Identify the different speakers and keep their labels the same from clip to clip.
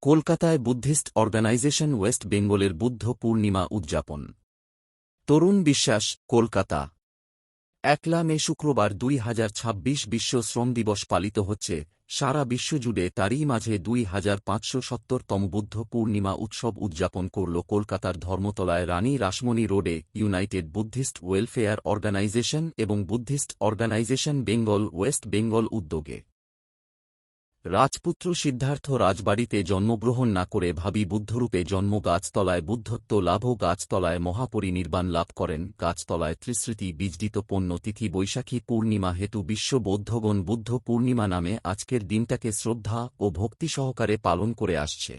Speaker 1: কলকাতায় Buddhist organisation West বেঙ্গলের বুদ্ধ পূর্ণিমা উদযাপন। তরুণ বিশ্বাস, কলকাতা। ১ মে শুক্রবার ২০২৬ বিশ্ব শ্রম দিবস পালিত হচ্ছে। সারা বিশ্বজুড়ে তারই মাঝে ২৫৭০তম বুদ্ধ পূর্ণিমা উৎসব উদযাপন করল কলকাতার ধর্মতলায় রানী রাসমণি রোডে ইউনাইটেড বুদ্ধিস্ট ওয়েলফেয়ার অর্গানাইজেশন এবং Buddhist Organisation Bengal West Bengal উদ্যোগে। রাজপুত্র সিদ্ধার্থ রাজবাড়িতে জন্মগ্রহণ না করে ভাবী বুদ্ধরূপে জন্ম গাছতলায় বুদ্ধত্ব লাভ ও গাছতলায় মহাপরিনির্বাণ লাভ করেন। গাছতলায় ত্রিস্মৃতি বিজড়িত পণ্য তিথি বৈশাখী পূর্ণিমা হেতু বিশ্ব বৌদ্ধগণ বুদ্ধ পূর্ণিমা নামে আজকের দিনটাকে শ্রদ্ধা ও ভক্তি সহকারে পালন করে আসছে।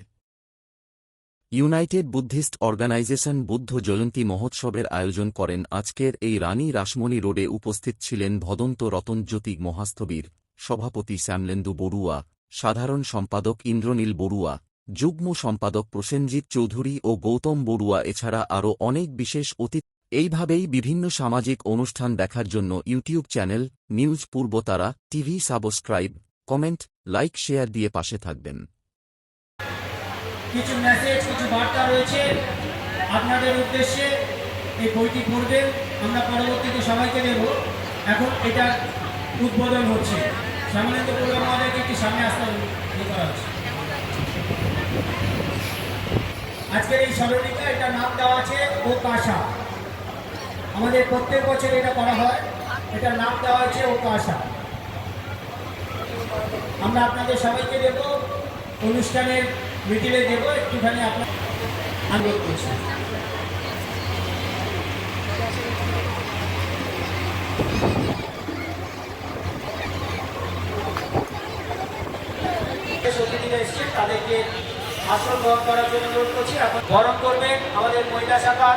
Speaker 1: ইউনাইটেড বুদ্ধিস্ট অর্গানাইজেশন বুদ্ধ জয়ন্তী মহোৎসবের আয়োজন করেন। আজকের এই রানী রাসমণি রোডে উপস্থিত ছিলেন ভদন্ত রতনজ্যোতি মহাস্থবির, সভাপতি শ্যামলেন্দু বড়ুয়া, সাধারণ সম্পাদক ইন্দ্রনীল বড়ুয়া, যুগ্ম সম্পাদক প্রসেনজিৎ চৌধুরী ও গৌতম বড়ুয়া, এছাড়া আরও অনেক বিশেষ অতিথি। এইভাবেই বিভিন্ন সামাজিক অনুষ্ঠান দেখার জন্য YouTube channel news Purbatara TV subscribe, comment, like, share দিয়ে পাশে থাকবেন।
Speaker 2: কিছু মেসেজ, কিছু বার্তা রয়েছে আপনাদের উদ্দেশ্যে। এই বইটি পড়বেন, আমরা পরবর্তীতে সবাইকে দেব। এখন এটা উদ্বোধন হচ্ছে। শ্যামলেন্দু বড়ুয়া মহোদয়কে একটি সামনে আসতে করা হচ্ছে। আজকের এই স্মরণিকা, এটা নাম দেওয়া আছে ওকাশা। আমাদের প্রত্যেক বছর এটা করা হয়। এটার নাম দেওয়া হয়েছে ওকাশা। আমরা আপনাদের সবাইকে দেব, অনুষ্ঠানের মিডিলে দেব। একটুখানি আপনার অনুরোধ করছি। তাদেরকে আসন গ্রহণ করার জন্য অনুরোধ করছি। এখন বরণ করবেন আমাদের মহিলা শাখা,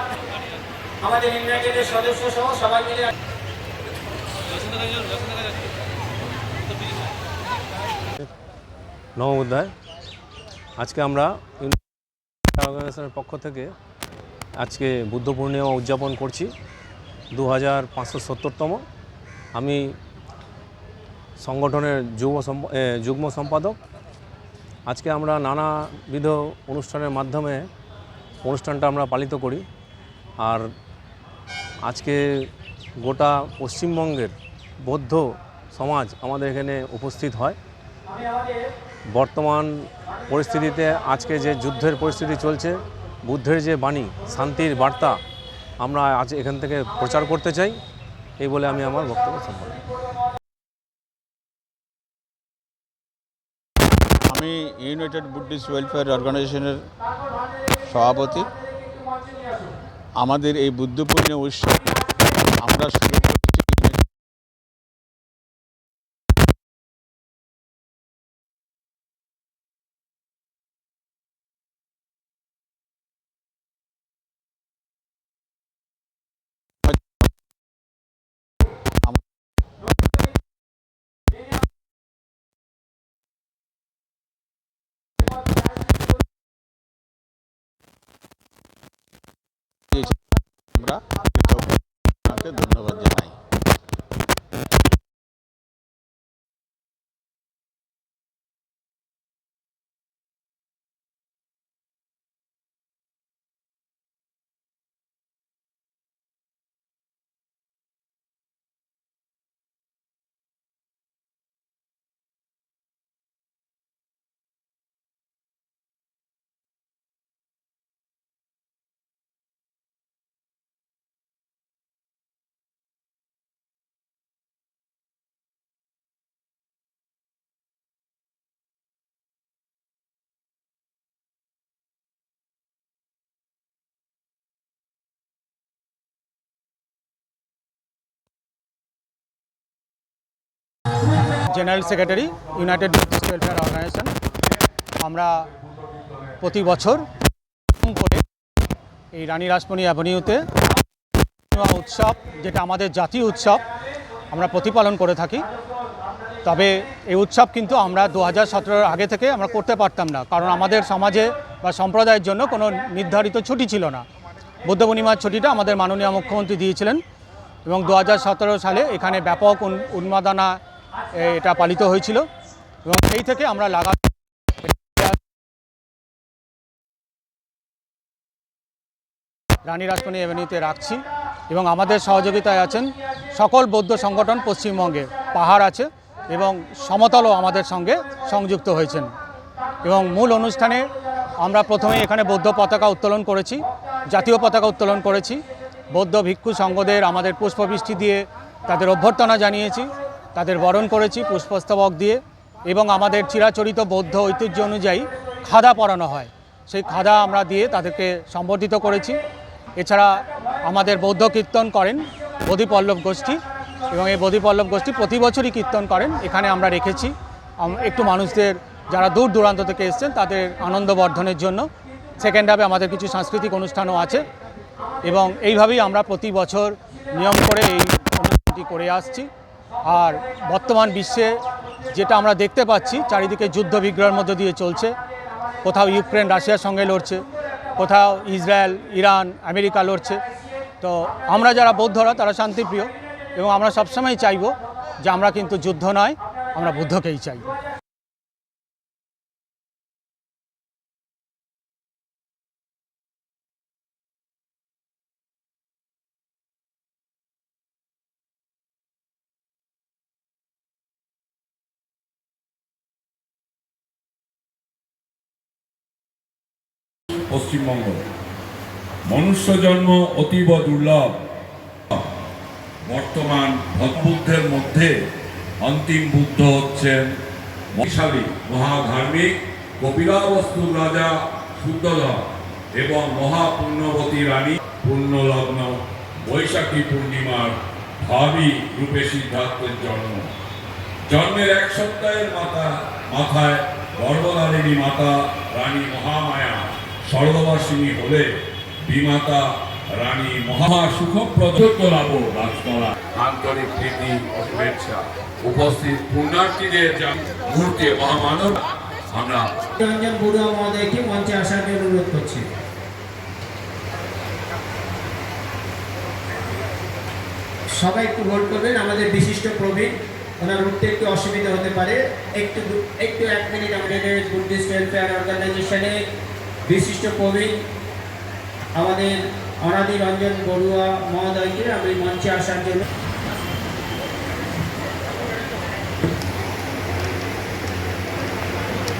Speaker 2: আমাদের ইউনাইটেডের সদস্য সহ সবাই মিলে।
Speaker 3: নমোদয়, আজকে আমরা অর্গানাইজেশনের পক্ষ থেকে আজকে বুদ্ধ পূর্ণিমা উদযাপন করছি 2570তম। আমি সংগঠনের যুগ্ম সম্পাদক। আজকে আমরা নানাবিধ অনুষ্ঠানের মাধ্যমে অনুষ্ঠানটা আমরা পালিত করি। আর আজকে গোটা পশ্চিমবঙ্গের বৌদ্ধ সমাজ আমাদের এখানে উপস্থিত হয়। বর্তমান পরিস্থিতিতে আজকে যে যুদ্ধের পরিস্থিতি চলছে, বুদ্ধের যে বাণী, শান্তির বার্তা আমরা আজ এখান থেকে প্রচার করতে চাই। এই বলে আমি আমার বক্তব্য সম্পন্ন।
Speaker 4: আমি ইউনাইটেড বুদ্ধিস্ট ওয়েলফেয়ার অর্গানাইজেশনের সভাপতি। আমাদের এই বুদ্ধ পূর্ণিমা উৎসব আমরা শুরু করেছি আমরা ধন্যবাদ জানাই।
Speaker 5: General secretary, United Buddhist Welfare Organisation. আমরা প্রতি বছর করে এই রানী রাসমণি অ্যাভিনিউতে উৎসব, যেটা আমাদের জাতীয় উৎসব, আমরা প্রতিপালন করে থাকি। তবে এই উৎসব কিন্তু আমরা 2017 আগে থেকে আমরা করতে পারতাম না, কারণ আমাদের সমাজে বা সম্প্রদায়ের জন্য কোনো নির্ধারিত ছুটি ছিল না। বুদ্ধ পূর্ণিমার ছুটিটা আমাদের মাননীয় মুখ্যমন্ত্রী দিয়েছিলেন এবং 2017 সালে এখানে ব্যাপক উন্মাদনা এটা পালিত হয়েছিল এবং সেই থেকে আমরা রানী রাসমণি অ্যাভিনিউতে রাখছি এবং আমাদের সহযোগিতায় আছেন সকল বৌদ্ধ সংগঠন পশ্চিমবঙ্গে। পাহাড় আছে এবং সমতলও আমাদের সঙ্গে সংযুক্ত হয়েছেন। এবং মূল অনুষ্ঠানে আমরা প্রথমে এখানে বৌদ্ধ পতাকা উত্তোলন করেছি, জাতীয় পতাকা উত্তোলন করেছি। বৌদ্ধ ভিক্ষু সংঘদের আমাদের পুষ্পবৃষ্টি দিয়ে তাদের অভ্যর্থনা জানিয়েছি, তাদের বরণ করেছি পুষ্পস্তবক দিয়ে, এবং আমাদের চিরাচরিত বৌদ্ধ ঐতিহ্য অনুযায়ী খাদা পরানো হয়, সেই খাদা আমরা দিয়ে তাদেরকে সম্বর্ধিত করেছি। এছাড়া আমাদের বৌদ্ধ কীর্তন করেন বোধিপল্লব গোষ্ঠী, এবং এই বোধিপল্লব গোষ্ঠী প্রতি বছরই কীর্তন করেন। এখানে আমরা রেখেছি একটু মানুষদের যারা দূর দূরান্ত থেকে এসছেন তাদের আনন্দ বর্ধনের জন্য। সেকেন্ড হাফে আমাদের কিছু সাংস্কৃতিক অনুষ্ঠানও আছে, এবং এইভাবেই আমরা প্রতি বছর নিয়ম করে এই অনুষ্ঠানটি করে আসছি। আর বর্তমান বিশ্বে যেটা আমরা দেখতে পাচ্ছি, চারিদিকে যুদ্ধ বিগ্রহের মধ্য দিয়ে চলছে। কোথাও ইউক্রেন রাশিয়ার সঙ্গে লড়ছে, কোথাও ইসরায়েল ইরান আমেরিকা লড়ছে। তো আমরা যারা বৌদ্ধরা তারা শান্তিপ্রিয়, এবং আমরা সবসময় চাইব যে আমরা কিন্তু যুদ্ধ নয়, আমরা বুদ্ধকেই চাই।
Speaker 6: পশ্চিমবঙ্গ মনুষ্য জন্ম অতীব দুর্লভ। বর্তমান বুদ্ধের মধ্যে অন্তিম বুদ্ধ হচ্ছেন মহিষালী মহাধার্মিক কপিলাবস্তুর রাজা শুদ্ধধর এবং মহাপুণ্যবতী রানী পুণ্যলগ্ন বৈশাখী পূর্ণিমার ভাবী রূপে সিদ্ধার্থের জন্মের এক সপ্তাহের মাথায় গর্ভধারিণী মাতা রানী মহামায়া স্বর্গবাসিনী হলে বিমাতা রানী মহা সুখপ্রদ লাভ রাজকলা। আন্তরিক প্রীতি ও শুভেচ্ছা উপস্থিত পুণ্যার্থীদের মুহূর্তে মহামানব আমরা
Speaker 2: রঞ্জন বড়ুয়া মহোদয়কে মঞ্চে আসার জন্য অনুরোধ করছি। সবাই একটু হোল্ড করবেন। আমাদের বিশিষ্ট প্রবীণ, ওনার উঠতে একটু অসুবিধা হতে পারে, একটু 1 মিনিট আমাদের বুদ্ধিস্ট ওয়েলফেয়ার অর্গানাইজেশনে বিশিষ্ট প্রবীণ আমাদের অনাদি রঞ্জন বড়ুয়া মহোদয়কে আমি মঞ্চে আসার জন্য।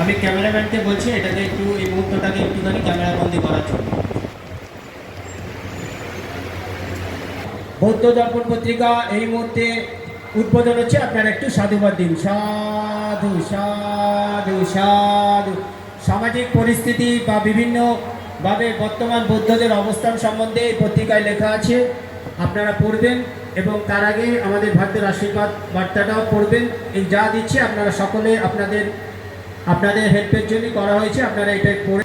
Speaker 2: আমি ক্যামেরাম্যানকে বলছি এটাকে একটু এই মুহূর্তটাকে একটুখানি ক্যামেরাবন্দি করার জন্য। বৌদ্ধ দর্পণ পত্রিকা এই মুহূর্তে উদ্বোধন হচ্ছে, আপনারা একটু সাধুবাদ দিন। সাধু সাধু সাধু। সামাজিক পরিস্থিতি বা বিভিন্নভাবে বর্তমান বৌদ্ধদের অবস্থান সম্বন্ধে এই পত্রিকায় লেখা আছে, আপনারা পড়বেন এবং তার আগে আমাদের ভারতের আশীর্বাদ বার্তাটাও পড়বেন। এই যা দিচ্ছে আপনারা সকলে আপনাদের হেল্পের জন্য করা হয়েছে, আপনারা এটা পড়ে